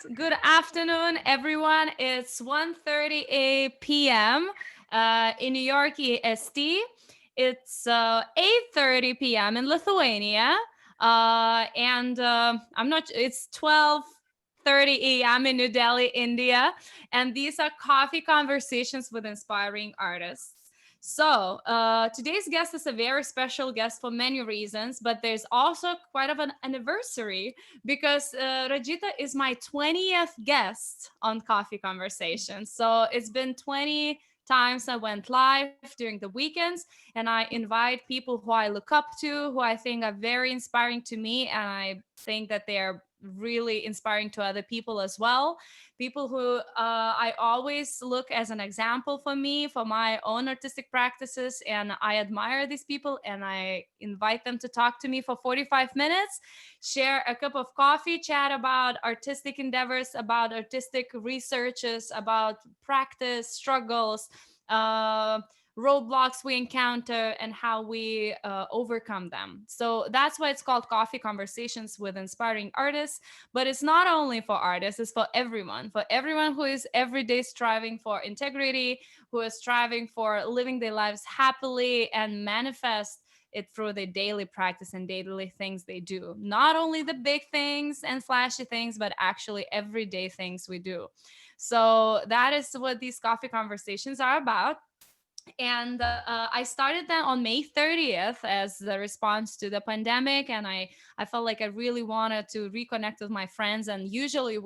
Good afternoon, everyone. It's 1:30 p.m. In New York EST. It's 8:30 p.m. in Lithuania. I'm not, it's 12:30 a.m. in New Delhi, India. And these are coffee conversations with inspiring artists. So, today's guest is a very special guest for many reasons, but there's also quite of an anniversary because Rajita is my 20th guest on Coffee Conversations. So, it's been 20 times I went live during the weekends, and I invite people who I look up to, who I think are very inspiring to me, and I think that they are really inspiring to other people as well. People who I always look as an example for me, for my own artistic practices, and I admire these people, and I invite them to talk to me for 45 minutes, share a cup of coffee, chat about artistic endeavors, about artistic researches, about practice, struggles, uh, roadblocks we encounter, and how we overcome them. So that's why it's called Coffee Conversations with Inspiring Artists. But it's not only for artists, it's for everyone who is every day striving for integrity, who is striving for living their lives happily and manifest it through their daily practice and daily things they do. Not only the big things and flashy things, but actually everyday things we do. So that is what these coffee conversations are about. And I started that on May 30th as the response to the pandemic, and I felt like I really wanted to reconnect with my friends, and usually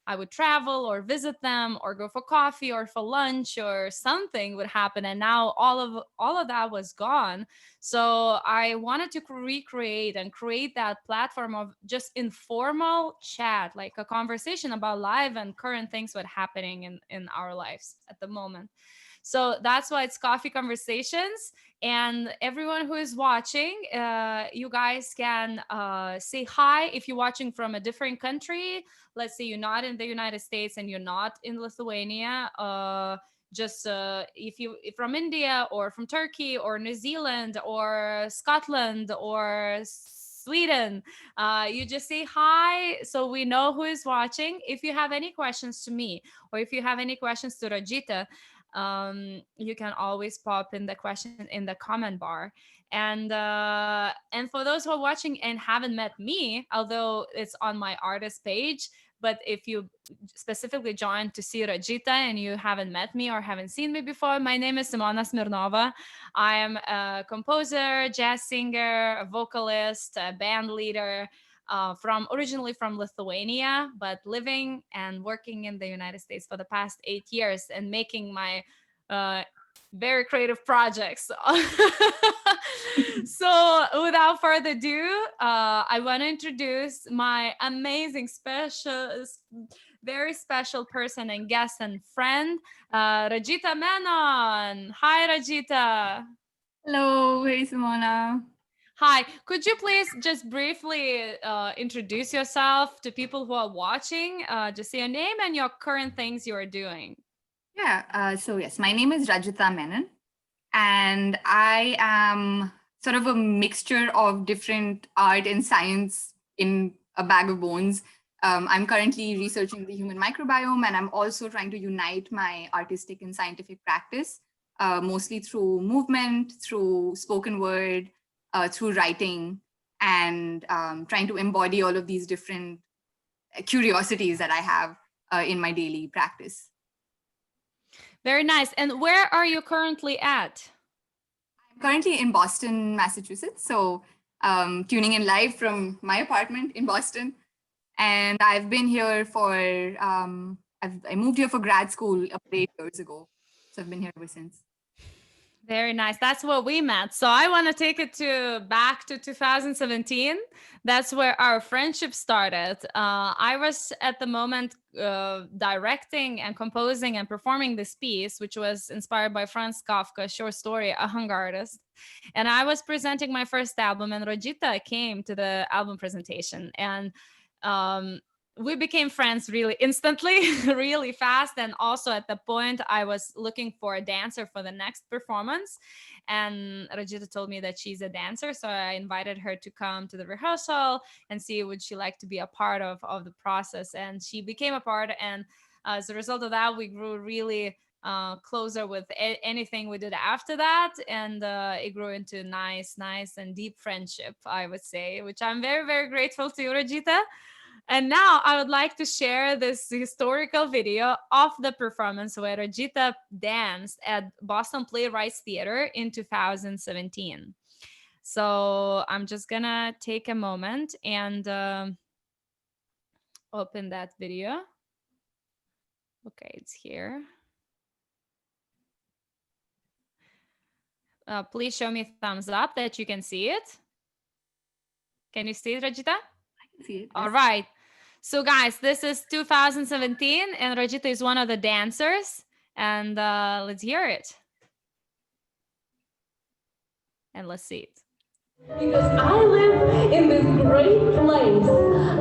I would travel or visit them or go for coffee or for lunch or something would happen, and now all of that was gone. So I wanted to recreate and create that platform of just informal chat, like a conversation about life and current things what happening in our lives at the moment. So that's why it's Coffee Conversations. And everyone who is watching, you guys can say hi if you're watching from a different country. Let's say you're not in the United States and you're not in Lithuania. Just if you from India or from Turkey or New Zealand or Scotland or Sweden, you just say hi so we know who is watching. If you have any questions to me or if you have any questions to Rajita, you can always pop in the question in the comment bar. And for those who are watching and haven't met me, although it's on my artist page, but if you specifically joined to see Rajita and you haven't met me or haven't seen me before, my name is Simona Smirnova. I am a composer, jazz singer, a vocalist, a band leader, from originally from Lithuania, but living and working in the United States for the past 8 years and making my uh, very creative projects. So, without further ado, I want to introduce my amazing, special, very special person and guest and friend, Rajita Menon. Hi, Rajita. Hello, hey Simona. Hi, could you please just briefly introduce yourself to people who are watching? Just say your name and your current things you are doing. Yes, my name is Rajita Menon, and I am sort of a mixture of different art and science in a bag of bones. I'm currently researching the human microbiome, and I'm also trying to unite my artistic and scientific practice, mostly through movement, through spoken word, through writing, and trying to embody all of these different curiosities that I have in my daily practice. Very nice. And where are you currently at? I'm currently in Boston, Massachusetts. So tuning in live from my apartment in Boston. And I've been here for, I moved here for grad school about 8 years ago. So I've been here ever since. Very nice. That's where we met. So I want to take it to back to 2017. That's where our friendship started. I was at the moment directing and composing and performing this piece, which was inspired by Franz Kafka's short story, A Hunger Artist. And I was presenting my first album, and Rajita came to the album presentation. And um, we became friends really instantly, really fast. And also at the point I was looking for a dancer for the next performance, and Rajita told me that she's a dancer, so I invited her to come to the rehearsal and see would she like to be a part of the process, and she became a part. And as a result of that, we grew really closer with anything we did after that, and it grew into nice and deep friendship, I would say, which I'm very, very grateful to you, Rajita. And now I would like to share this historical video of the performance where Rajita danced at Boston Playwrights Theater in 2017. So I'm just gonna take a moment and open that video. Okay, it's here. Please show me thumbs up that you can see it. Can you see it, Rajita? I can see it. All Yes. right. So, guys, this is 2017, and Rajita is one of the dancers. And let's hear it. And let's see it. Because I live in this great place.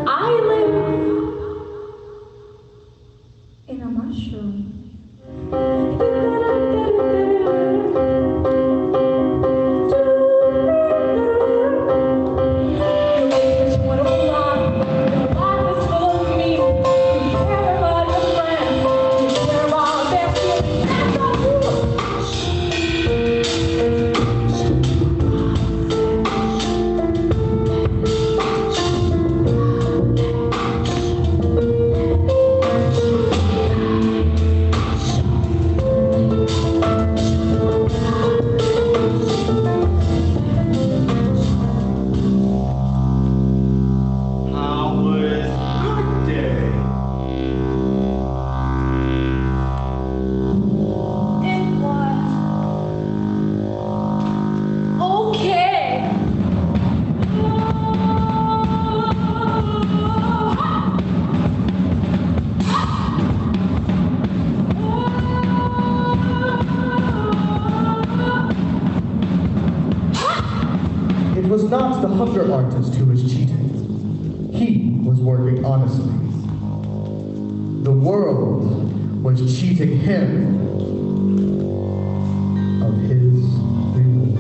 I live in a mushroom. It was not the hunger artist who was cheating. He was working honestly. The world was cheating him of his reward.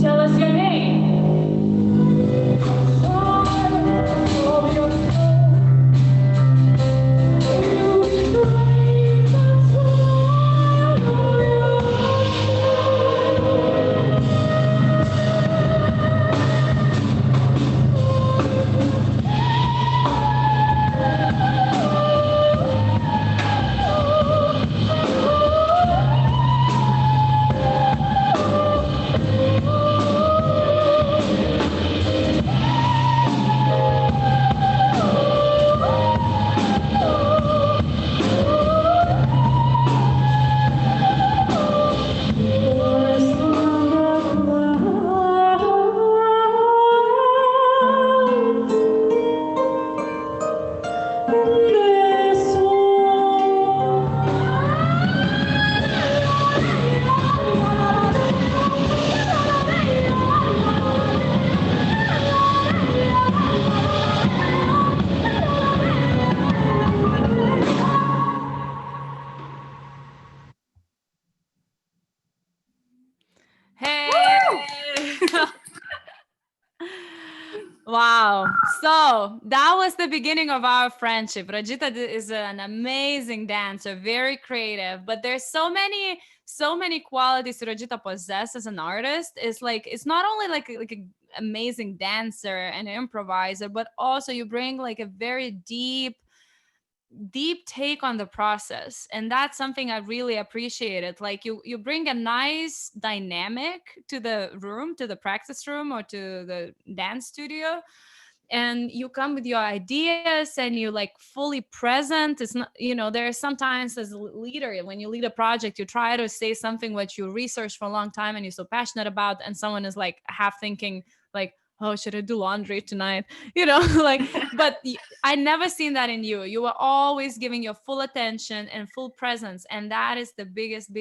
Tell us your name. Hey! Wow. So that was the beginning of our friendship. Rajita is an amazing dancer, very creative, but there's so many qualities Rajita possesses as an artist. It's not only like an amazing dancer and improviser, but also you bring like a very deep take on the process, and that's something I really appreciated. Like you bring a nice dynamic to the room, to the practice room, or to the dance studio, and you come with your ideas and you like fully present. It's not, there are sometimes as a leader, when you lead a project, you try to say something what you researched for a long time and you're so passionate about, and someone is like half thinking like, oh, should I do laundry tonight? Like, but I never seen that in you. You were always giving your full attention and full presence. And that is the biggest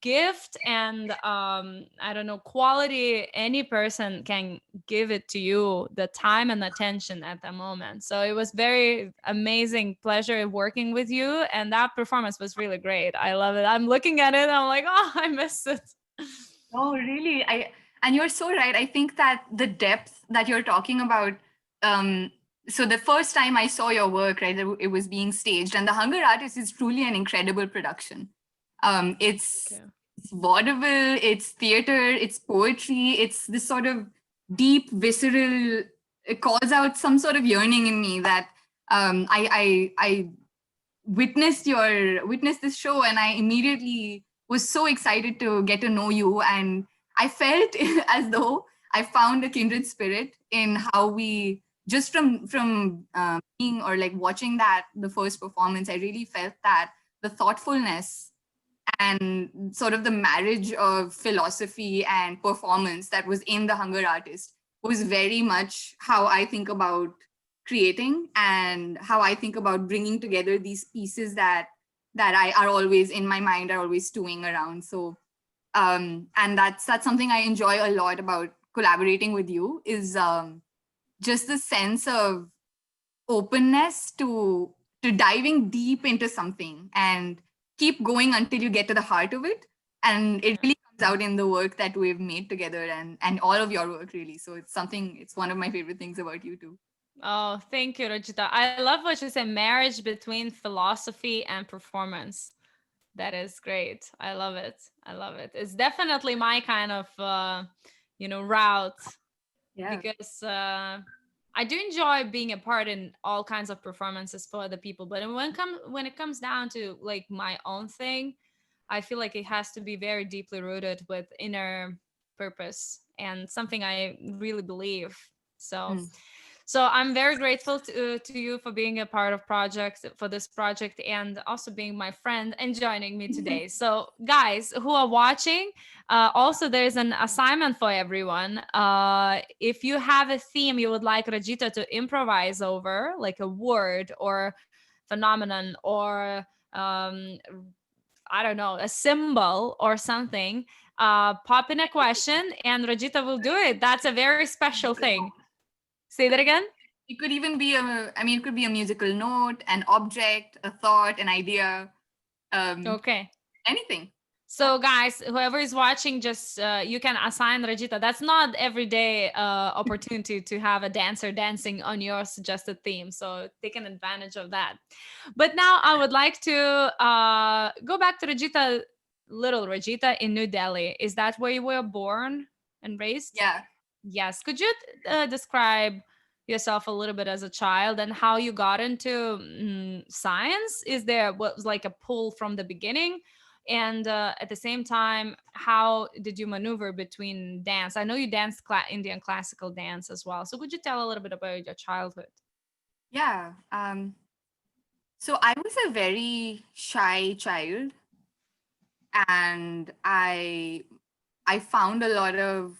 gift and I don't know, quality any person can give it to you, the time and attention at the moment. So it was very amazing pleasure working with you, and that performance was really great. I love it. I'm looking at it, I'm like, oh, I miss it. Oh, really? And you're so right. I think that the depth that you're talking about, so the first time I saw your work, right, it was being staged, and The Hunger Artist is truly an incredible production. It's vaudeville, it's theater, it's poetry, it's this sort of deep, visceral, it calls out some sort of yearning in me that I witnessed this show, and I immediately was so excited to get to know you. And I felt as though I found a kindred spirit in how we, just from being or like watching the first performance, I really felt that the thoughtfulness and sort of the marriage of philosophy and performance that was in The Hunger Artist was very much how I think about creating and how I think about bringing together these pieces that I are always in my mind, are always stewing around. So, and that's something I enjoy a lot about collaborating with you, is just the sense of openness to diving deep into something and keep going until you get to the heart of it. And it really comes out in the work that we've made together, and all of your work, really. So it's one of my favorite things about you too. Oh, thank you, Rajita. I love what you said, marriage between philosophy and performance. That is great. I love it. It's definitely my kind of, route. Yeah. Because I do enjoy being a part in all kinds of performances for other people. But when it comes down to like my own thing, I feel like it has to be very deeply rooted with inner purpose and something I really believe. So I'm very grateful to you for being a part of this project, and also being my friend and joining me today. So guys who are watching, also there's an assignment for everyone. If you have a theme you would like Rajita to improvise over, like a word or phenomenon or I don't know, a symbol or something, pop in a question and Rajita will do it. That's a very special thing. Say that again. It could even be it could be a musical note, an object, a thought, an idea. Okay. Anything. So guys, whoever is watching, just you can assign Rajita. That's not everyday opportunity to have a dancer dancing on your suggested theme. So take an advantage of that. But now I would like to go back to Rajita, little Rajita in New Delhi. Is that where you were born and raised? Yeah. Yes. Could you describe yourself a little bit as a child and how you got into science? Was like a pull from the beginning? And at the same time, how did you maneuver between dance? I know you danced Indian classical dance as well. So could you tell a little bit about your childhood? Yeah. So I was a very shy child, and I found a lot of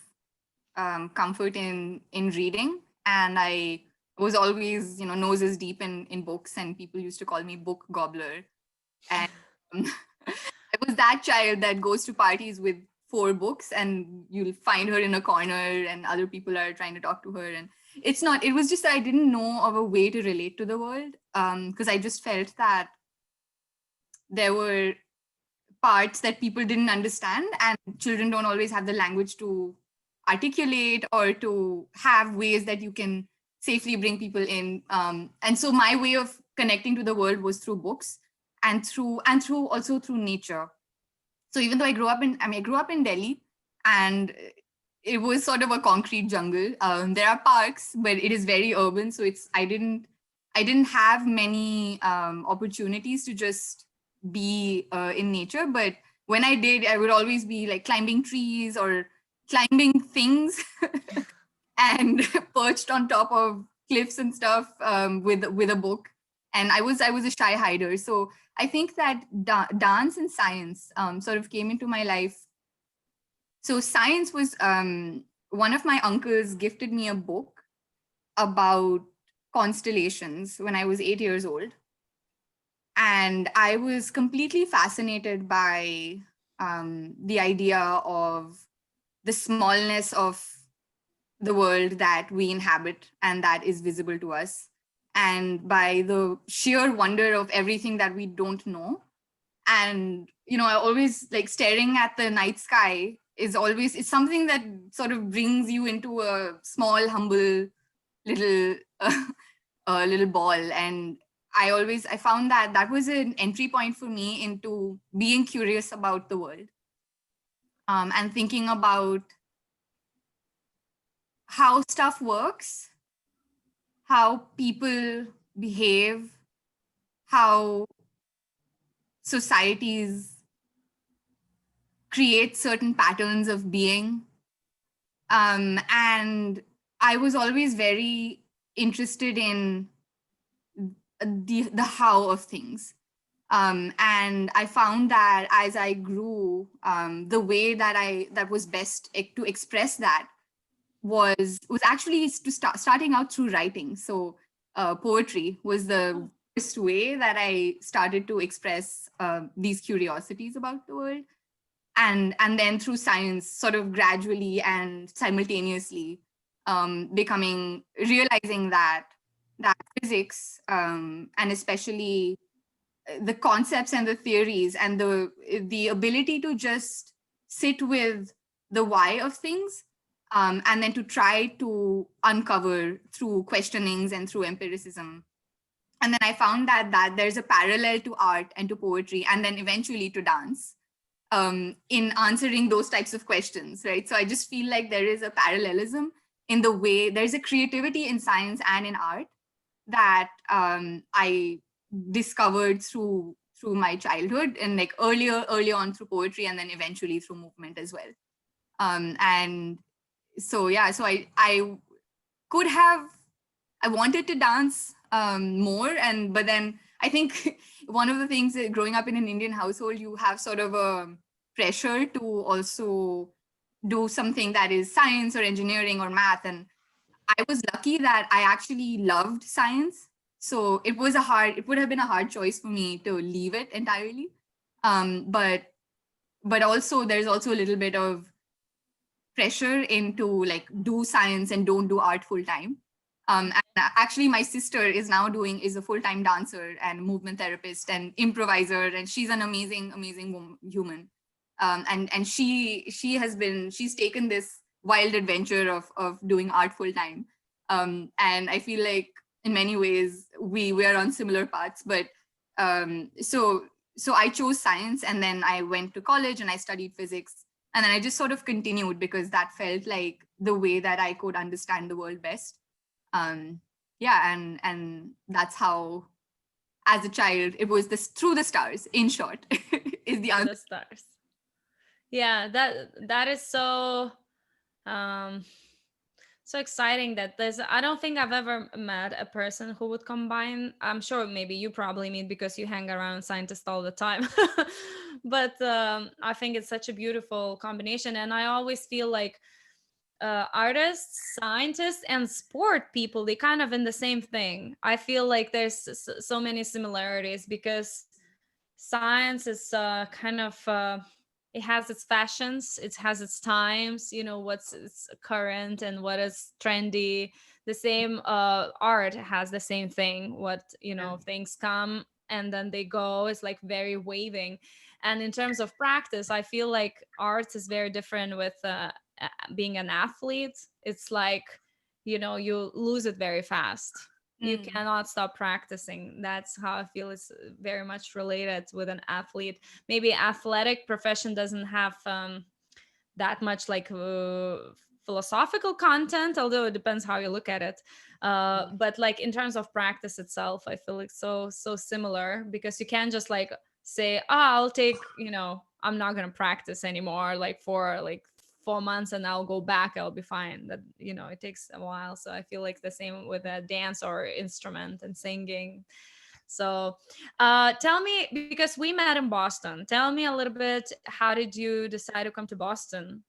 comfort in reading, and I was always, noses deep in books, and people used to call me book gobbler. And I was that child that goes to parties with 4 books, and you'll find her in a corner and other people are trying to talk to her. And it was just that I didn't know of a way to relate to the world, because I just felt that there were parts that people didn't understand, and children don't always have the language to articulate or to have ways that you can safely bring people in. And so my way of connecting to the world was through books and also through nature. So even though I grew up in Delhi, and it was sort of a concrete jungle. There are parks, but it is very urban. So I didn't have many opportunities to just be in nature. But when I did, I would always be like climbing trees or climbing things. and perched on top of cliffs and stuff with a book. And I was a shy hider. So I think that dance and science sort of came into my life. So science was one of my uncles gifted me a book about constellations when I was 8 years old. And I was completely fascinated by the idea of the smallness of the world that we inhabit and that is visible to us, and by the sheer wonder of everything that we don't know. And I always like staring at the night sky it's something that sort of brings you into a small, humble little little ball. And I found that was an entry point for me into being curious about the world, and thinking about how stuff works, how people behave, how societies create certain patterns of being. And I was always very interested in the how of things. And I found that as I grew, the way that was best to express that was actually starting out through writing. So poetry was the first way that I started to express these curiosities about the world. And then through science, sort of gradually and simultaneously realizing that physics, and especially the concepts and the theories and the ability to just sit with the why of things, and then to try to uncover through questionings and through empiricism. And then I found that there's a parallel to art and to poetry, and then eventually to dance, in answering those types of questions, right? So I just feel like there is a parallelism in the way there's a creativity in science and in art that I discovered through my childhood, and like early on through poetry, and then eventually through movement as well. And so yeah, so I wanted to dance more, but then I think one of the things that growing up in an Indian household, you have sort of a pressure to also do something that is science or engineering or math. And I was lucky that I actually loved science. So it would have been a hard choice for me to leave it entirely. But also there's also a little bit of pressure into like do science and don't do art full time. And actually, my sister is a full-time dancer and movement therapist and improviser, and she's an amazing human. And she's taken this wild adventure of doing art full time. And I feel like in many ways we are on similar paths. But so I chose science, and then I went to college and I studied physics, and then I just sort of continued because that felt like the way that I could understand the world best. Yeah, and that's how, as a child, it was this through the stars, in short, is the answer. The stars. Yeah, that is so so exciting that I don't think I've ever met a person who would combine. I'm sure maybe you probably meet because you hang around scientists all the time. But I think it's such a beautiful combination, and I always feel like artists, scientists, and sport people, they kind of in the same thing. I feel like there's so many similarities because science is kind of it has its fashions, it has its times, what's its current and what is trendy. The same art has the same thing, what things come and then they go. It's like very waving. And in terms of practice, I feel like art is very different with being an athlete. It's like you lose it very fast. You cannot stop practicing. That's how I feel it's very much related with an athlete. Maybe athletic profession doesn't have that much like philosophical content, although it depends how you look at it. But like in terms of practice itself, I feel like so similar, because you can't just like say, I'll take, I'm not going to practice anymore like for like 4 months and I'll go back, I'll be fine. That, it takes a while. So I feel like the same with a dance or instrument and singing. So tell me, because we met in Boston, tell me a little bit, how did you decide to come to Boston?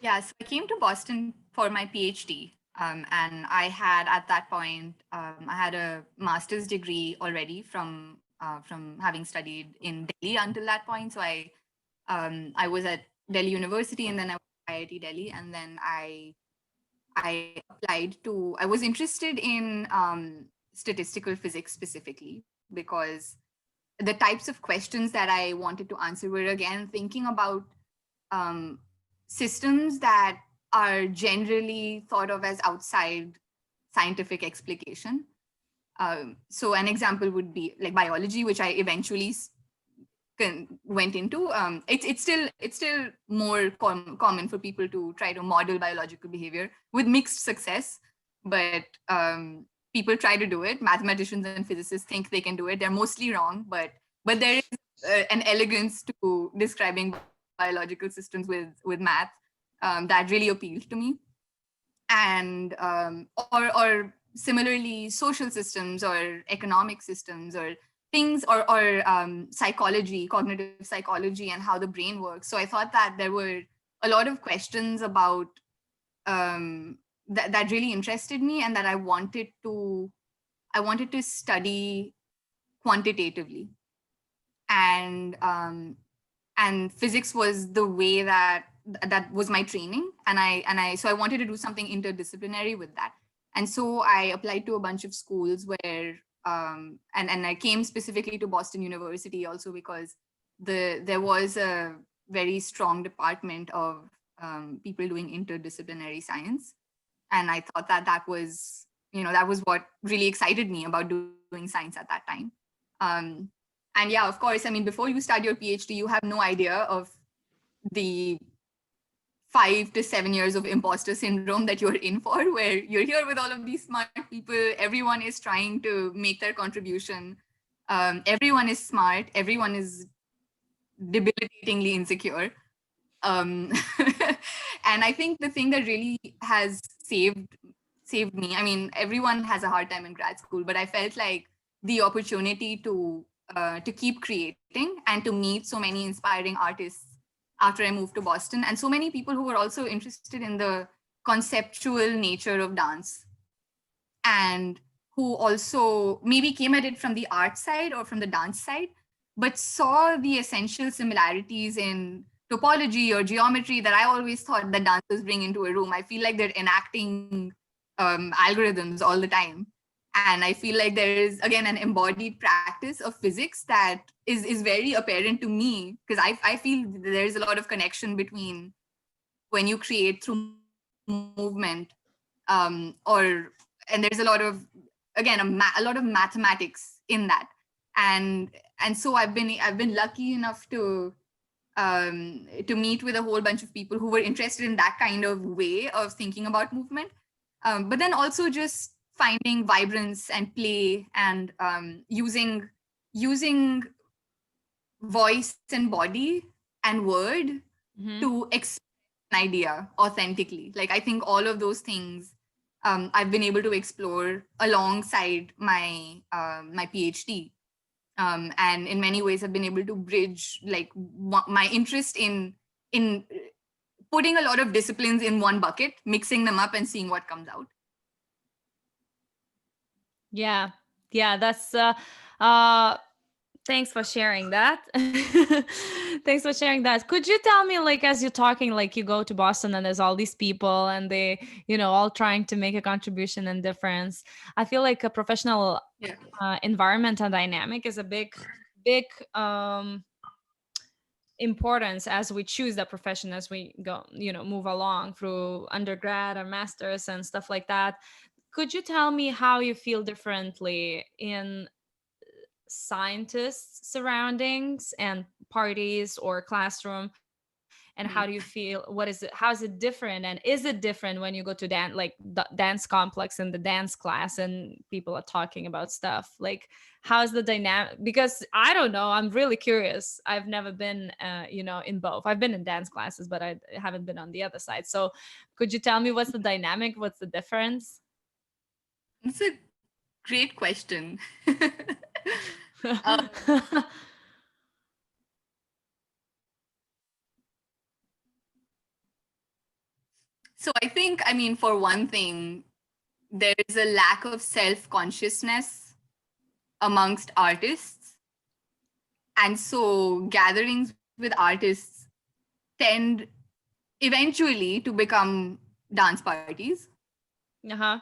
Yeah, so I came to Boston for my PhD. And I had at that point, I had a master's degree already from having studied in Delhi until that point. So I was at Delhi University, and then I was at IIT Delhi, and then I applied to. I was interested in statistical physics specifically because the types of questions that I wanted to answer were, again, thinking about um, systems that are generally thought of as outside scientific explication. So an example would be like biology, which I eventually went into. It's still more common for people to try to model biological behavior with mixed success, but people try to do it. Mathematicians and physicists think they can do it. They're mostly wrong, but there is an elegance to describing biological systems with math that really appealed to me. And or similarly social systems or economic systems or things, or psychology, cognitive psychology, and how the brain works. So I thought that there were a lot of questions about that really interested me, and that I wanted to study quantitatively. And physics was the way that was my training, and I wanted to do something interdisciplinary with that. And so I applied to a bunch of schools where and I came specifically to Boston University also because there was a very strong department of people doing interdisciplinary science, and I thought that was what really excited me about doing science at that time. And yeah, of course, I mean, before you start your PhD, you have no idea of the 5 to 7 years of imposter syndrome that you're in for, where you're here with all of these smart people. Everyone is trying to make their contribution. Everyone is smart. Everyone is debilitatingly insecure. And I think the thing that really has saved me, I mean, everyone has a hard time in grad school, but I felt like the opportunity to keep creating and to meet so many inspiring artists after I moved to Boston, and so many people who were also interested in the conceptual nature of dance, and who also maybe came at it from the art side or from the dance side, but saw the essential similarities in topology or geometry that I always thought that dancers bring into a room. I feel like they're enacting algorithms all the time. And I feel like there is, again, an embodied practice of physics that is very apparent to me, because I feel there's a lot of connection between when you create through movement, and there's a lot of, again, a lot of mathematics in that. And so I've been lucky enough to meet with a whole bunch of people who were interested in that kind of way of thinking about movement. But then also just finding vibrance and play, and using voice and body and word to express an idea authentically. Like, I think all of those things I've been able to explore alongside my my PhD. And in many ways I've been able to bridge like my interest in putting a lot of disciplines in one bucket, mixing them up and seeing what comes out. Yeah, that's thanks for sharing that. Thanks for sharing that. Could you tell me, like, as you're talking, like you go to Boston and there's all these people and they, all trying to make a contribution and difference. I feel like a professional environment and dynamic is a big importance as we choose that profession, as we go, move along through undergrad or masters and stuff like that. Could you tell me how you feel differently in scientists' surroundings and parties or classroom, and how do you feel? What is it? How is it different? And is it different when you go to dance, like the dance complex and the dance class, and people are talking about stuff? Like, how's the dynamic? Because I don't know. I'm really curious. I've never been, in both. I've been in dance classes, but I haven't been on the other side. So, could you tell me what's the dynamic? What's the difference? It's a great question. Um, So I think, I mean, for one thing, there is a lack of self-consciousness amongst artists. And so gatherings with artists tend eventually to become dance parties. Uh-huh.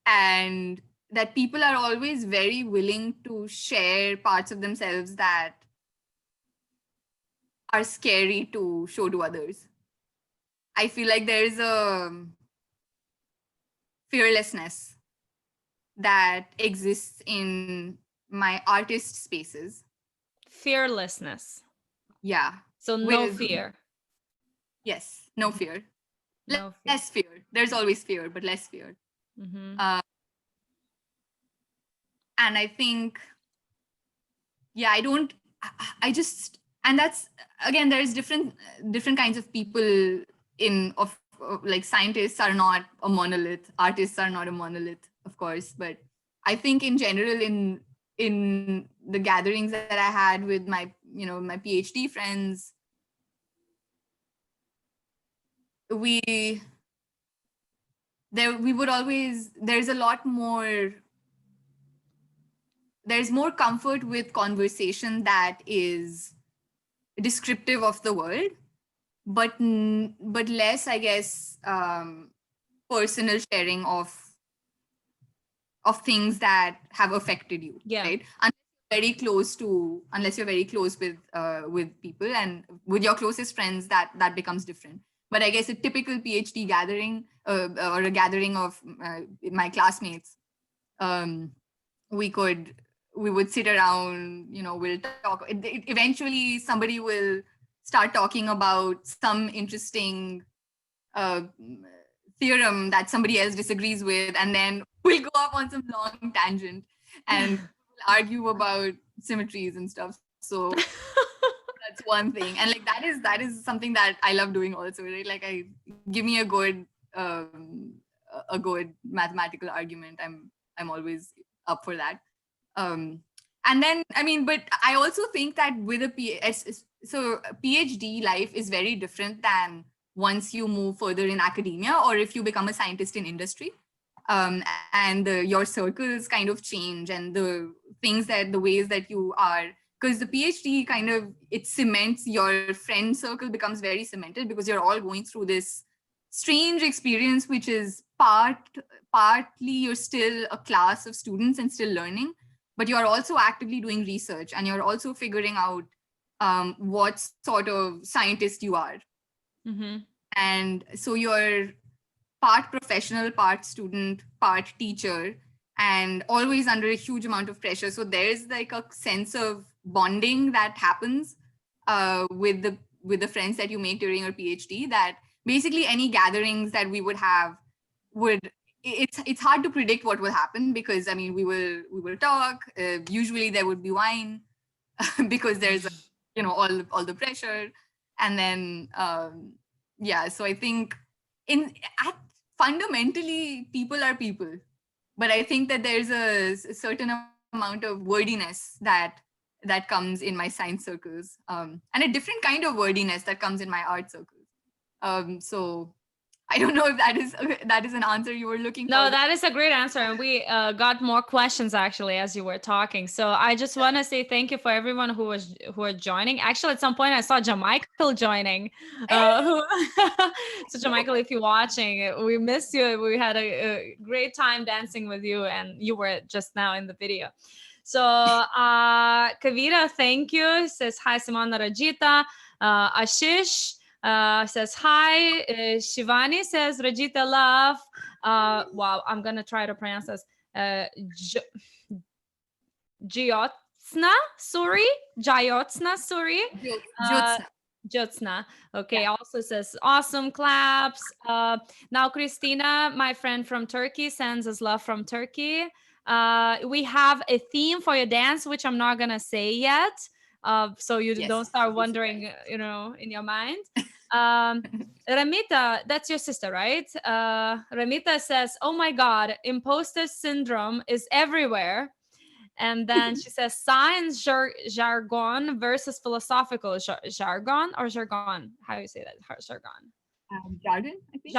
And that people are always very willing to share parts of themselves that are scary to show to others. I feel like there is a fearlessness that exists in my artist spaces. Fearlessness. Yeah. So no With- fear. Yes, no fear. No fear. Less fear. There's always fear, but less fear. Mm-hmm. And I think, yeah, I just, and that's, again, there's different kinds of people of like scientists are not a monolith, artists are not a monolith, of course, but I think in general in the gatherings that I had with my PhD friends, we would always, there's more comfort with conversation that is descriptive of the world, but less, I guess, personal sharing of things that have affected you. Yeah. Right. Unless you're very close with people and with your closest friends, that becomes different. But I guess a typical PhD gathering or a gathering of my classmates, we would sit around, we'll talk. Eventually somebody will start talking about some interesting theorem that somebody else disagrees with, and then we'll go off on some long tangent and we'll argue about symmetries and stuff. So that's one thing. And like that is something that I love doing also, right? Like give me a good mathematical argument. I'm always up for that. And then, I mean, but I also think that with PhD life is very different than once you move further in academia or if you become a scientist in industry. And your circles kind of change, and the ways that you are, because the PhD kind of, it cements, your friend circle becomes very cemented because you're all going through this strange experience, which is partly you're still a class of students and still learning, but you're also actively doing research and you're also figuring out what sort of scientist you are. Mm-hmm. And so you're part professional, part student, part teacher, and always under a huge amount of pressure. So there's like a sense of bonding that happens with the friends that you make during your PhD, that basically any gatherings that we would have it's hard to predict what will happen, because I mean we will talk, usually there would be wine because there's all the pressure, and then so I think fundamentally people are people, but I think that there's a certain amount of wordiness that comes in my science circles, and a different kind of wordiness that comes in my art circles. So I don't know if that is an answer you were looking for. No, that is a great answer. And we got more questions actually as you were talking. So I just want to say thank you for everyone who are joining. Actually, at some point I saw Jamichael joining. So Jamichael, if you're watching, we missed you. We had a great time dancing with you, and you were just now in the video. So Kavita, thank you. Says hi, Simona Rajita. Ashish says hi. Shivani says Rajita love. Wow, I'm gonna try to pronounce this. Jyotsna Suri. Jyotsna. Okay, also says awesome claps. Now Christina, my friend from Turkey, sends us love from Turkey. We have a theme for your dance, which I'm not gonna say yet, so you Yes. don't start wondering, in your mind. Ramita, that's your sister, right? Ramita says, "Oh my God, imposter syndrome is everywhere." And then she says science jargon versus philosophical jargon or jargon. How do you say that? Jargon. Jargon, I think.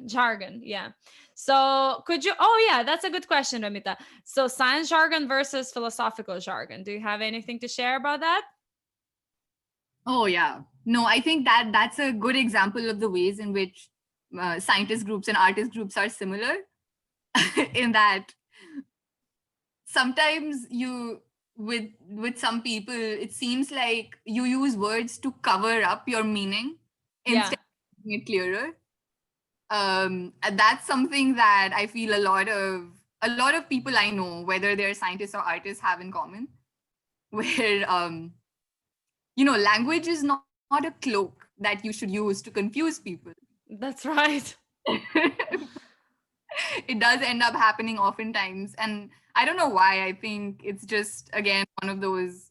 Jargon. Yeah. So could you? Oh yeah, that's a good question, Ramita. So science jargon versus philosophical jargon. Do you have anything to share about that? Oh yeah. No, I think that's a good example of the ways in which scientist groups and artist groups are similar in that sometimes you with some people it seems like you use words to cover up your meaning instead of making it clearer. And that's something that I feel a lot of people I know, whether they're scientists or artists, have in common, where language is not a cloak that you should use to confuse people. That's right. It does end up happening oftentimes, and I don't know why. I think it's just, again, one of those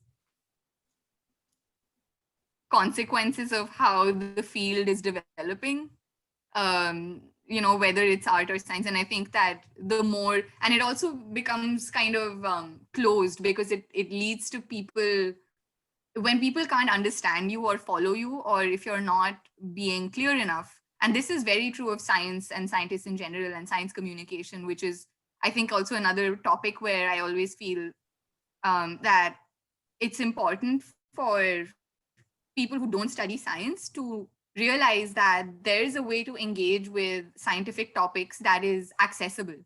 consequences of how the field is developing, whether it's art or science. And I think that the more, and it also becomes kind of closed, because it leads to people, when people can't understand you or follow you, or if you're not being clear enough. And this is very true of science and scientists in general and science communication, which is, I think, also another topic where I always feel that it's important for people who don't study science to realize that there is a way to engage with scientific topics that is accessible.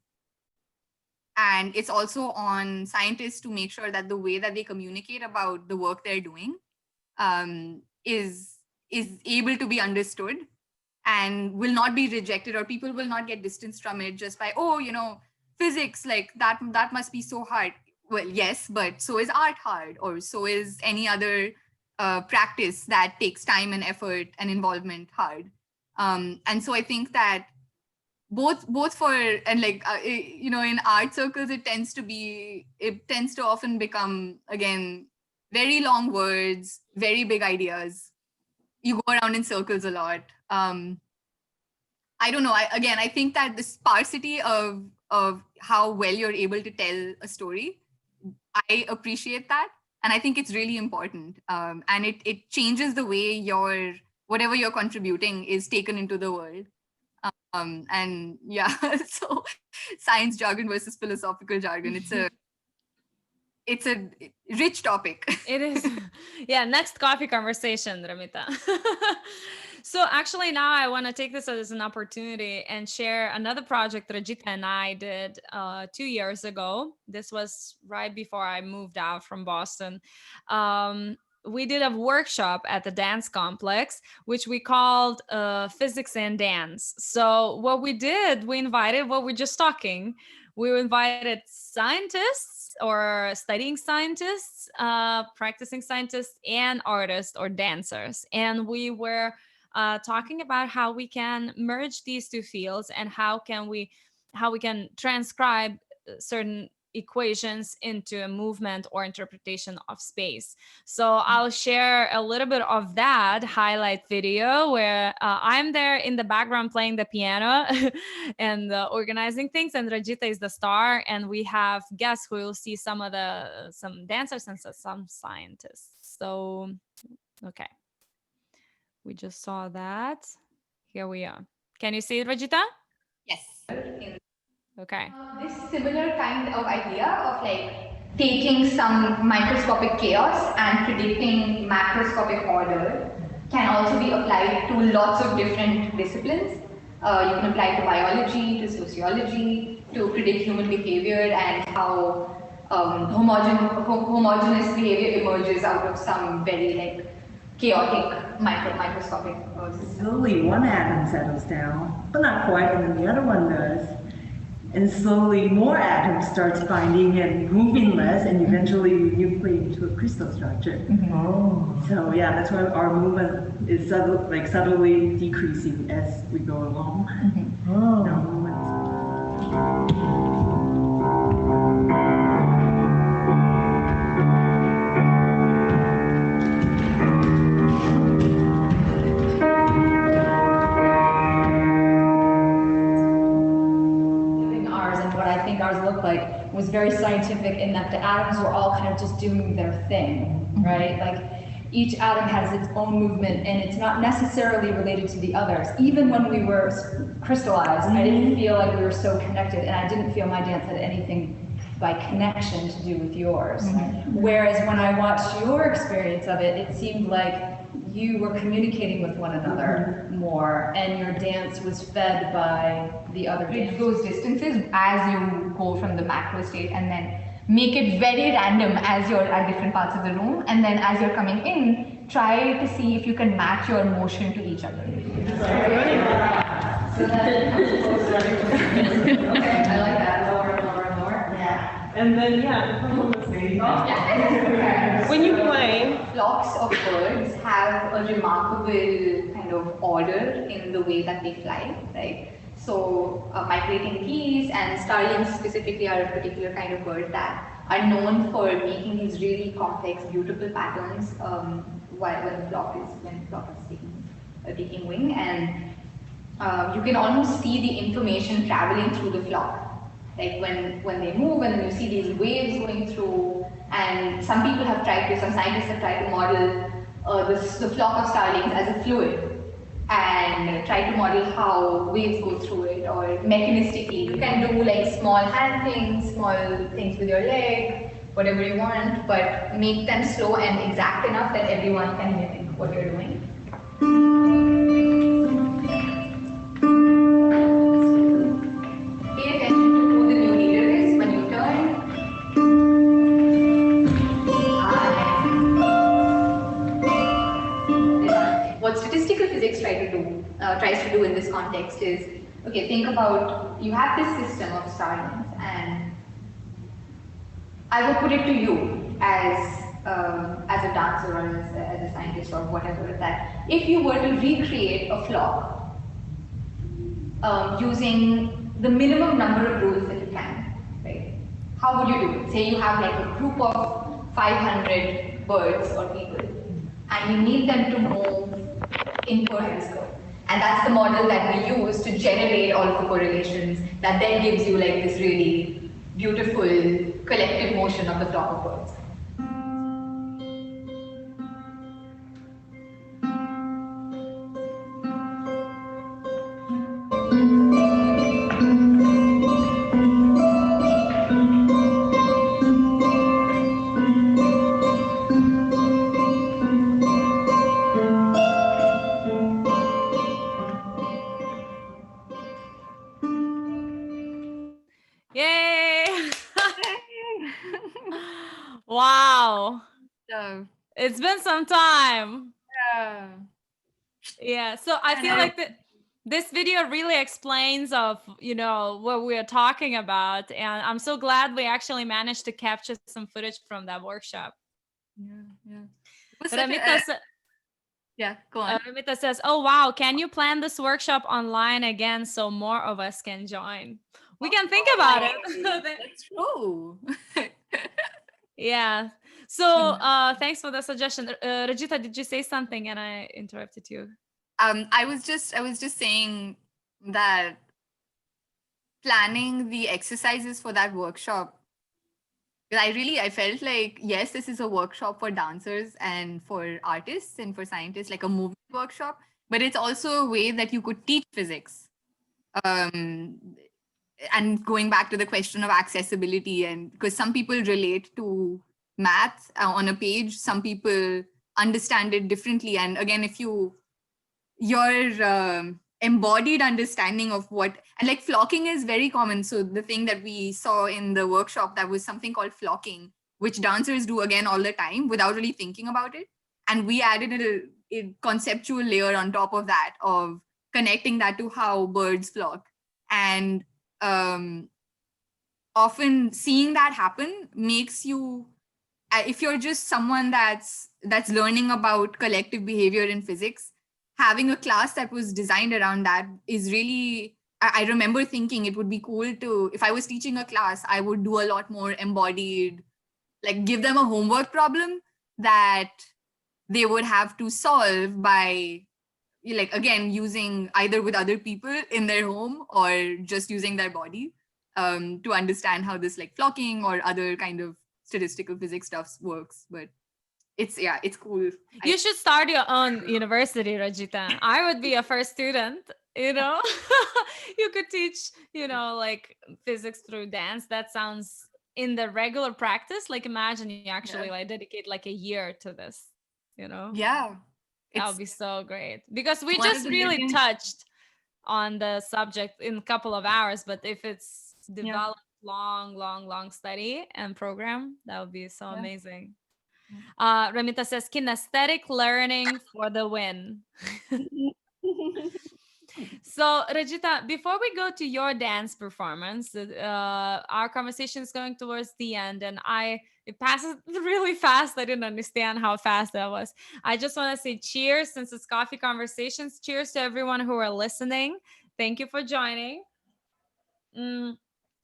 And it's also on scientists to make sure that the way that they communicate about the work they're doing is able to be understood and will not be rejected, or people will not get distanced from it just by, physics, like that must be so hard. Well, yes, but so is art hard, or so is any other practice that takes time and effort and involvement hard. And so I think that both for, and in art circles, it tends to often become, again, very long words, very big ideas. You go around in circles a lot. I don't know. I think that the sparsity of how well you're able to tell a story, I appreciate that. And I think it's really important. And it changes the way whatever you're contributing is taken into the world. And yeah, so science jargon versus philosophical jargon, it's a rich topic. It is. Yeah, next coffee conversation, Ramita. So actually now I want to take this as an opportunity and share another project Rajita and I did 2 years ago. This was right before I moved out from Boston. We did a workshop at the dance complex, which we called Physics and Dance. So what we did, we were just talking. We invited scientists or studying scientists, practicing scientists, and artists or dancers. And we were talking about how we can merge these two fields and how we can transcribe certain equations into a movement or interpretation of space. So I'll share a little bit of that highlight video where I'm there in the background playing the piano and organizing things, and Rajita is the star, and we have guests who will see some dancers and some scientists. So okay, we just saw that. Here we are. Can you see it, Rajita? Yes. Okay. This similar kind of idea of taking some microscopic chaos and predicting macroscopic order can also be applied to lots of different disciplines. You can apply it to biology, to sociology, to predict human behavior and how homogeneous behavior emerges out of some very chaotic microscopic process. Slowly one atom settles down, but not quite, and then the other one does. And slowly more atoms starts binding and moving less, and eventually we nucleate into a crystal structure. So yeah, that's why our movement is subtly decreasing as we go along. Our movements. Ours looked like was very scientific in that the atoms were all kind of just doing their thing, right? Like each atom has its own movement and it's not necessarily related to the others. Even when we were crystallized, I didn't feel like we were so connected, and I didn't feel my dance had anything by connection to do with yours. Whereas when I watched your experience of it, it seemed like you were communicating with one another more, and your dance was fed by the other dance. Those distances as you go from the macro state, and then make it very random as you're at different parts of the room, and then as you're coming in, try to see if you can match your motion to each other. So then, okay, I like that. Lower and lower and lower. Yeah. And then the problem is When you play, flocks of birds have a remarkable kind of order in the way that they fly, right? So migrating geese and starlings specifically are a particular kind of bird that are known for making these really complex, beautiful patterns when the flock is taking wing, and you can almost see the information traveling through the flock. Like when they move, and then you see these waves going through, and some people have tried to, some scientists have tried to model the flock of starlings as a fluid, and try to model how waves go through it, or mechanistically. You can do like small hand things, small things with your leg, whatever you want, but make them slow and exact enough that everyone can mimic what you're doing. Pay attention to who the new leader is when you turn. What statistical physics tries to do in this context is, okay, think about, you have this system of starlings, and I will put it to you as a dancer or as a scientist or whatever, that if you were to recreate a flock using the minimum number of rules that you can, right? How would you do it? Say you have like a group of 500 birds or people, and you need them to move in perfect scope. And that's the model that we use to generate all of the correlations that then gives you like this really beautiful collective motion of the flock of birds. Yay! Wow. So, It's been some time. Yeah. So I feel like this video really explains of, what we're talking about. And I'm so glad we actually managed to capture some footage from that workshop. Yeah, go on. Ramita says, oh, wow, can you plan this workshop online again so more of us can join? We can think about it. That's true. Yeah. So thanks for the suggestion. Rajita, did you say something and I interrupted you? I was just saying that planning the exercises for that workshop, I felt like, yes, this is a workshop for dancers and for artists and for scientists, like a movement workshop, but it's also a way that you could teach physics. And going back to the question of accessibility, and because some people relate to math on a page, some people understand it differently. And again, if your embodied understanding of what, and like flocking is very common. So the thing that we saw in the workshop, that was something called flocking, which dancers do again all the time without really thinking about it. And we added a conceptual layer on top of that, of connecting that to how birds flock. And often seeing that happen makes you, if you're just someone that's learning about collective behavior in physics, having a class that was designed around that is really, I remember thinking it would be cool to, if I was teaching a class, I would do a lot more embodied, like give them a homework problem that they would have to solve by, like, again, using either with other people in their home or just using their body, to understand how this like flocking or other kind of statistical physics stuff works. But it's cool. You should start your own university, Rajita. I would be a first student, you know. You could teach, you know, like physics through dance. That sounds in the regular practice. Like imagine you actually like dedicate like a year to this, you know. Yeah, That it's would be so great because we one of just the really biggest. touched on the subject in a couple of hours. But if it's developed long study and program, that would be so amazing. Ramita says kinesthetic learning for the win. So Rajita, before we go to your dance performance, our conversation is going towards the end, and it passes really fast. I didn't understand how fast that was. I just want to say cheers, since it's coffee conversations. Cheers to everyone who are listening. Thank you for joining.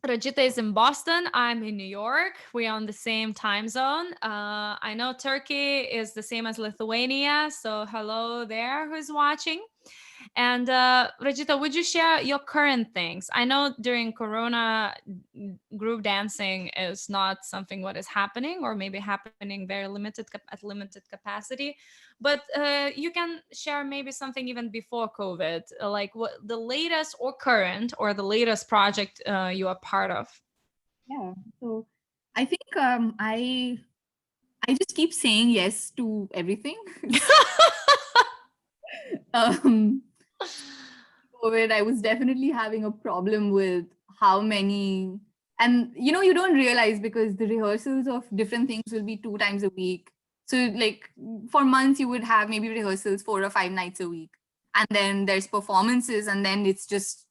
Rajita is in Boston. I'm in New York. We are on the same time zone. I know Turkey is the same as Lithuania. So hello there, who's watching. And Rajita, would you share your current things? I know during Corona, group dancing is not something what is happening, or maybe happening very limited at limited capacity. But you can share maybe something even before COVID, like what the latest or current or the latest project you are part of. Yeah. So I think I just keep saying yes to everything. um, COVID, I was definitely having a problem with how many, and you don't realize because the rehearsals of different things will be 2 times a week. So like for months you would have maybe rehearsals 4 or 5 nights a week, and then there's performances, and then it's just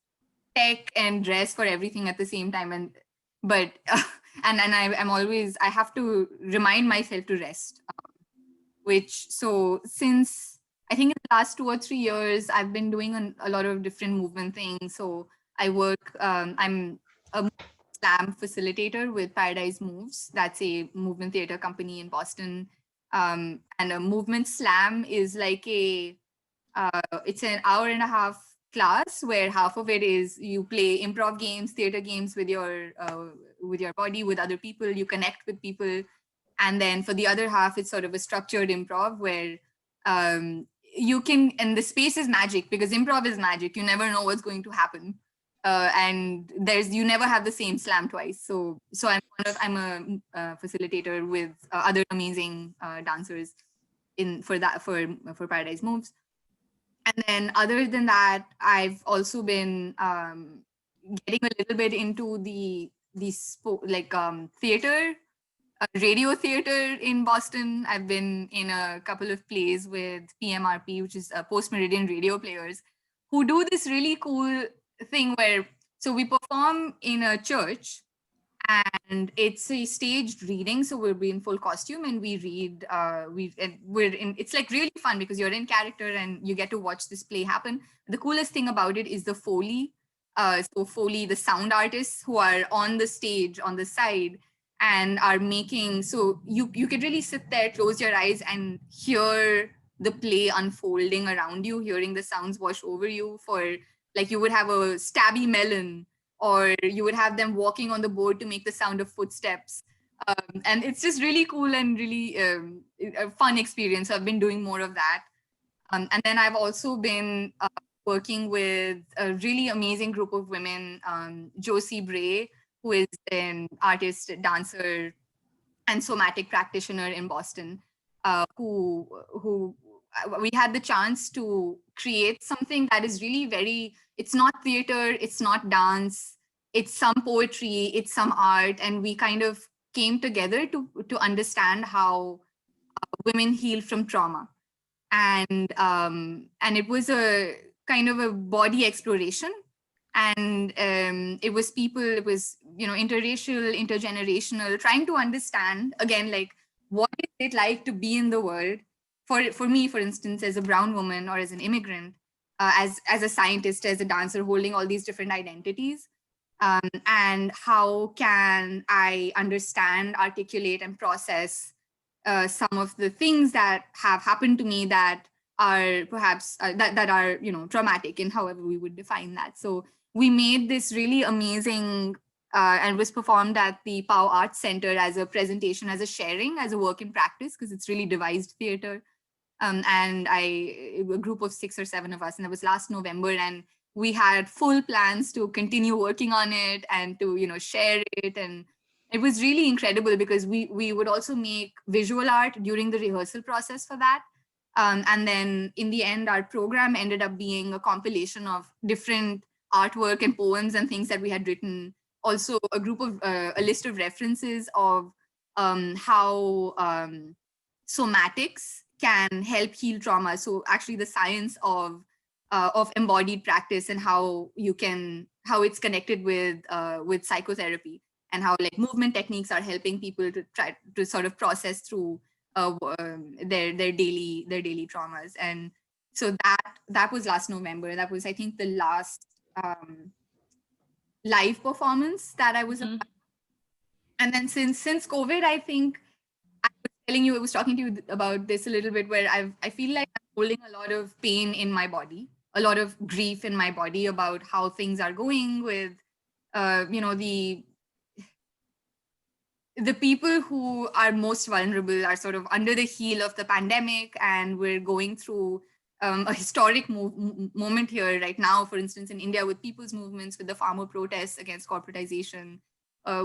tech and dress for everything at the same time. And but I'm always, I have to remind myself to rest, which, so since I think in the last 2 or 3 years, I've been doing a lot of different movement things. So I work, I'm a slam facilitator with Paradise Moves. That's a movement theater company in Boston. And a movement slam is like it's an hour and a half class where half of it is you play improv games, theater games with your body, with other people, you connect with people. And then for the other half, it's sort of a structured improv where you can, and the space is magic because improv is magic. You never know what's going to happen. And you never have the same slam twice. So I'm a facilitator with other amazing dancers for Paradise Moves. And then other than that, I've also been getting a little bit into the theater, radio theater in Boston. I've been in a couple of plays with PMRP, which is Post Meridian Radio Players, who do this really cool thing where, so we perform in a church and it's a staged reading. So we'll be in full costume and we read, it's like really fun because you're in character and you get to watch this play happen. The coolest thing about it is the Foley. So Foley, the sound artists who are on the stage on the side and are making, so you could really sit there, close your eyes and hear the play unfolding around you, hearing the sounds wash over you. For like, you would have a stabby melon, or you would have them walking on the board to make the sound of footsteps. And it's just really cool and really a fun experience. So I've been doing more of that. And then I've also been working with a really amazing group of women, Josie Bray, who is an artist, dancer, and somatic practitioner in Boston, who we had the chance to create something that is really very, it's not theater, it's not dance, it's some poetry, it's some art. And we kind of came together to understand how women heal from trauma. And it was a kind of a body exploration. And it was people, it was, interracial, intergenerational, trying to understand, again, like, what is it like to be in the world? For me, for instance, as a brown woman or as an immigrant, as a scientist, as a dancer, holding all these different identities. And how can I understand, articulate, and process some of the things that have happened to me that are perhaps that are traumatic, in however we would define that. So we made this really amazing and was performed at the POW Arts Center as a presentation, as a sharing, as a work in practice, because it's really devised theater. And a group of 6 or 7 of us, and it was last November, and we had full plans to continue working on it and to share it. And it was really incredible because we would also make visual art during the rehearsal process for that. And then in the end, our program ended up being a compilation of different artwork and poems and things that we had written. Also a list of references of how somatics can help heal trauma. So actually the science of embodied practice and how it's connected with psychotherapy, and how like movement techniques are helping people to try to sort of process through their daily traumas. And so that was last November. That was, I think, the last live performance that I was Mhm. And then since COVID, I think I was talking to you about this a little bit, where I feel like I'm holding a lot of pain in my body, a lot of grief in my body about how things are going with the people who are most vulnerable are sort of under the heel of the pandemic, and we're going through a historic moment here right now, for instance, in India, with people's movements, with the farmer protests against corporatization,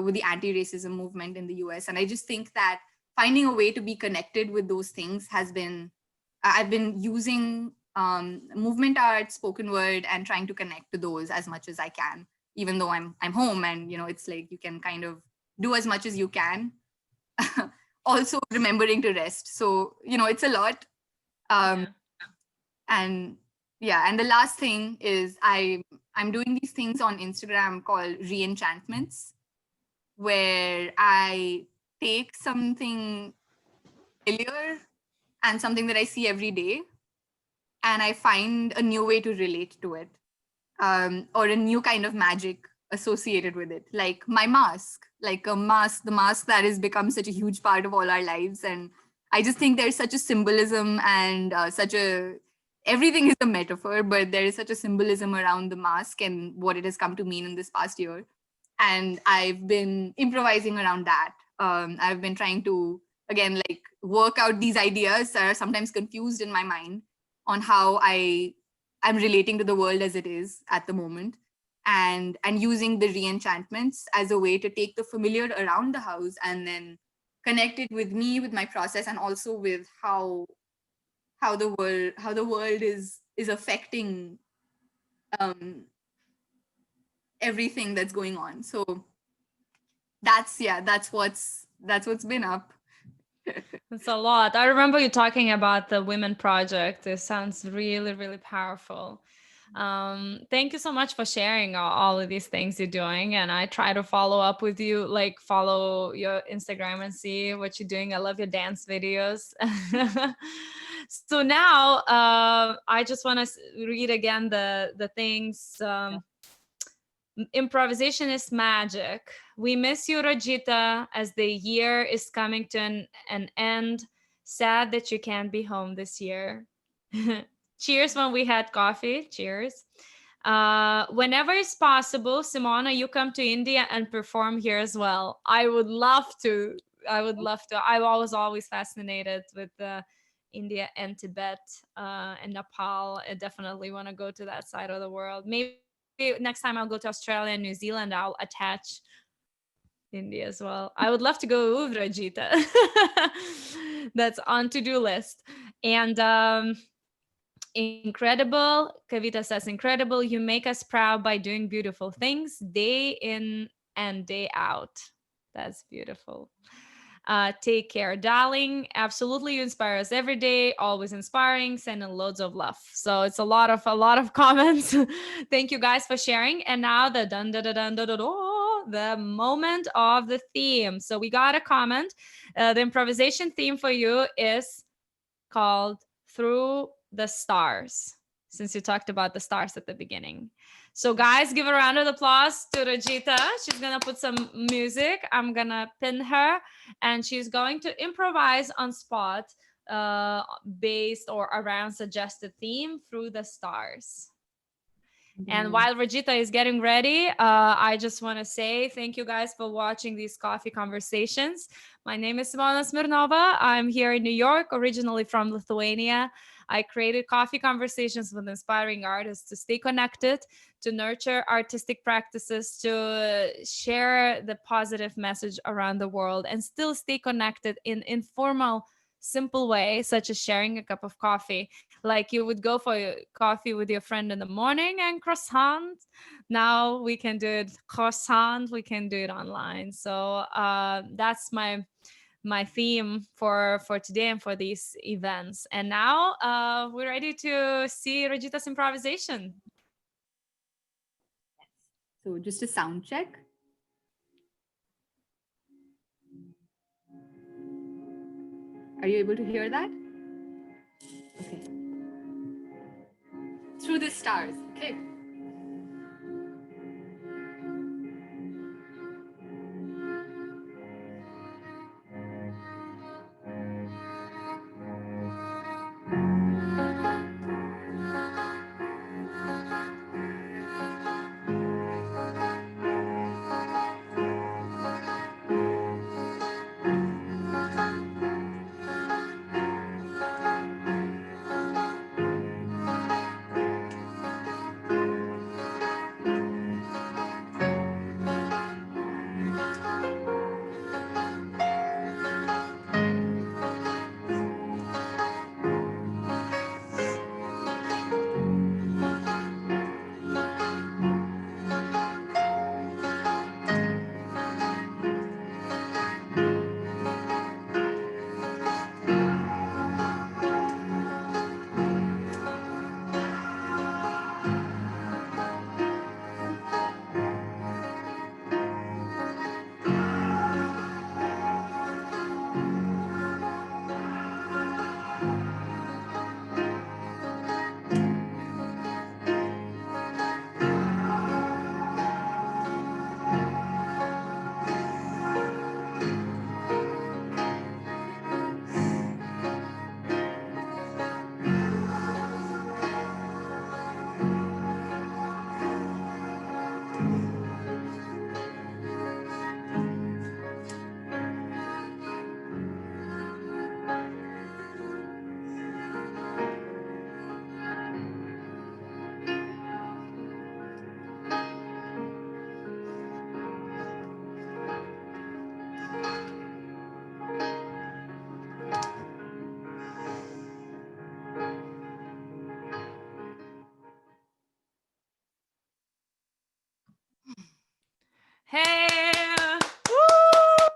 with the anti-racism movement in the US. And I just think that finding a way to be connected with those things I've been using movement art, spoken word, and trying to connect to those as much as I can, even though I'm home, and it's like you can kind of do as much as you can. Also remembering to rest. So, it's a lot. Yeah. And yeah, and the last thing is I'm doing these things on Instagram called re-enchantments, where I take something familiar and something that I see every day, and I find a new way to relate to it, or a new kind of magic associated with it, like my mask, the mask that has become such a huge part of all our lives. And I just think there's such a symbolism and everything is a metaphor, but there is such a symbolism around the mask and what it has come to mean in this past year. And I've been improvising around that. I've been trying to, again, like work out these ideas that are sometimes confused in my mind on how I'm relating to the world as it is at the moment, and using the re-enchantments as a way to take the familiar around the house and then connect it with me, with my process, and also with how the world is affecting everything that's going on. So that's what's been up. It's a lot. I remember you talking about the Women Project. It sounds really, really powerful. Thank you so much for sharing all of these things you're doing. And I try to follow up with you, like follow your Instagram and see what you're doing. I love your dance videos. So now I just want to read again the things. Improvisation is magic. We miss you, Rajita, as the year is coming to an end. Sad that you can't be home this year. Cheers when we had coffee. Cheers. Whenever it's possible, Simona, you come to India and perform here as well. I would love to. I was always fascinated with India and Tibet and Nepal. I definitely want to go to that side of the world. Maybe next time I'll go to Australia and New Zealand, I'll attach India as well. I would love to go to Rajita. That's on to-do list. And incredible. Kavita says, incredible. You make us proud by doing beautiful things day in and day out. That's beautiful. Take care, darling. Absolutely, you inspire us every day. Always inspiring. Sending loads of love. So it's a lot of comments. Thank you guys for sharing. And now the dun dun dun dun dun dun, the moment of the theme. So we got a comment. The improvisation theme for you is called Through the Stars, since you talked about the stars at the beginning. So guys, give a round of applause to Rajita. She's gonna put some music. I'm gonna pin her, and she's going to improvise on spot based or around suggested theme Through the Stars. And while Rajita is getting ready, I just want to say thank you guys for watching these coffee conversations. My name is Simona Smirnova. I'm here in New York, originally from Lithuania. I created coffee conversations with inspiring artists to stay connected, to nurture artistic practices, to share the positive message around the world, and still stay connected in informal, simple way, such as sharing a cup of coffee. Like you would go for coffee with your friend in the morning and croissant. Now we can do it croissant. We can do it online. So that's my theme for today and for these events. And now we're ready to see Rajita's improvisation. So just a sound check. Are you able to hear that? Okay. Through the stars. Okay. Hey! Woo!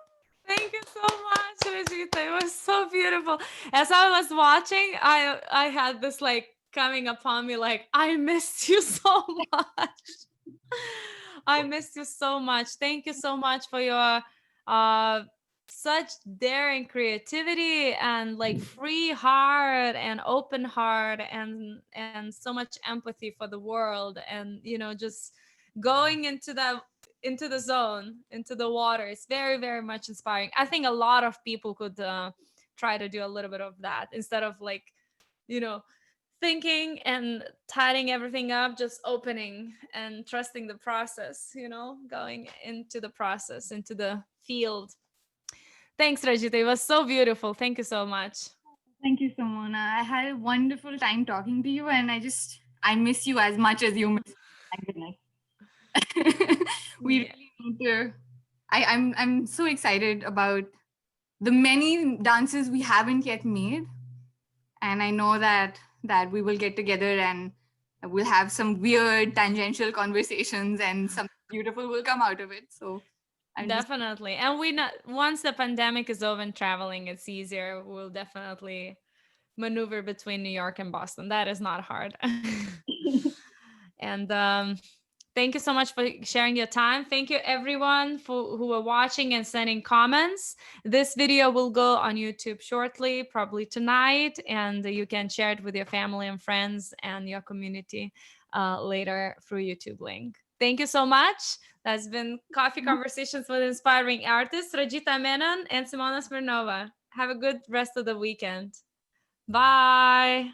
Thank you so much, Rajita. It was so beautiful. As I was watching, I had this like coming upon me like, I missed you so much. I missed you so much. Thank you so much for your such daring creativity and like free heart and open heart and so much empathy for the world, and you know, just going into the zone, into the water. It's very, very much inspiring. I think a lot of people could try to do a little bit of that instead of like, you know, thinking and tidying everything up, just opening and trusting the process, you know, going into the process, into the field. Thanks, Rajita. It was so beautiful. Thank you so much. Thank you, Simona. I had a wonderful time talking to you, and I miss you as much as you miss me. Thank goodness. We really need to. I'm so excited about the many dances we haven't yet made, and I know that we will get together and we'll have some weird tangential conversations, and something beautiful will come out of it. So I'm just Definitely. And we not once the pandemic is over and traveling, it's easier. We'll definitely maneuver between New York and Boston. That is not hard. And thank you so much for sharing your time. Thank you everyone for who are watching and sending comments. This video will go on YouTube shortly, probably tonight, and you can share it with your family and friends and your community later through YouTube link. Thank you so much. That's been Coffee Conversations with Inspiring Artists, Rajita Menon and Simona Smirnova. Have a good rest of the weekend. Bye.